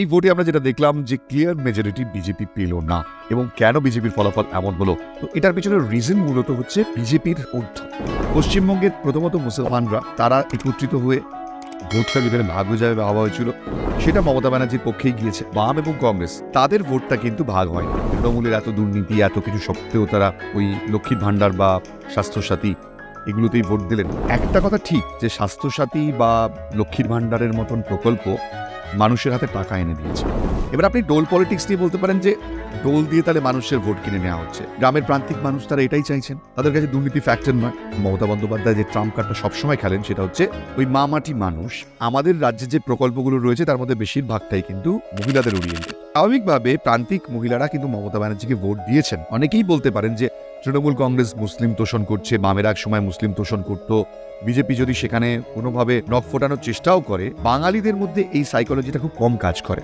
এই ভোটে আমরা যেটা দেখলাম যে ক্লিয়ার মেজরিটি বিজেপি পেল না, এবং কেন বিজেপির ফলাফল এমন হলো, তো এটার পিছনে রিজন মূলত হচ্ছে বিজেপির অর্থ। পশ্চিমবঙ্গের প্রথমত মুসলমানরা তারা একত্রিত হয়ে ভোটটা যেখানে ভাগ হয়ে যাবে ভাবা হয়েছিল, সেটা মমতা ব্যানার্জির পক্ষেই গিয়েছে। বাম এবং কংগ্রেস তাদের ভোটটা কিন্তু ভাগ হয়। তৃণমূলের এত দুর্নীতি এত কিছু সত্ত্বেও তারা ওই লক্ষ্মীর ভাণ্ডার বা স্বাস্থ্যসাথী এগুলোতেই ভোট দিলেন। একটা কথা ঠিক যে স্বাস্থ্যসাথী বা লক্ষ্মীর ভাণ্ডারের মতন প্রকল্প মানুষের হাতে টাকা এনে দিয়েছে। এবার আপনি ডোল পলিটিক্স নিয়ে বলতে পারেন যে ডোল দিয়ে তাহলে মানুষের ভোট কিনে নেওয়া হচ্ছে। গ্রামের প্রান্তিক মানুষ তারা এটাই চাইছেন, তাদের কাছে দুর্নীতি ফ্যাক্টর নয়। মমতা বন্দ্যোপাধ্যায় যে ট্রাম্প কার্ডটা সবসময় খেলেন সেটা হচ্ছে ওই মামাটি মানুষ। আমাদের রাজ্যে যে প্রকল্পগুলো রয়েছে তার মধ্যে বেশিরভাগটাই কিন্তু মহিলাদের ওরিয়েন্টেড। স্বাভাবিকভাবে প্রান্তিক মহিলারা কিন্তু মমতা ব্যানার্জিকে ভোট দিয়েছেন। অনেকেই বলতে পারেন যে তৃণমূল কংগ্রেস মুসলিম তোষণ করছে, বামের এক সময় মুসলিম তোষণ করত, বিজেপি যদি সেখানে কোনোভাবে নখ ফোটানোর চেষ্টাও করে, বাঙালিদের মধ্যে এই সাইকোলজিটা খুব কম কাজ করে।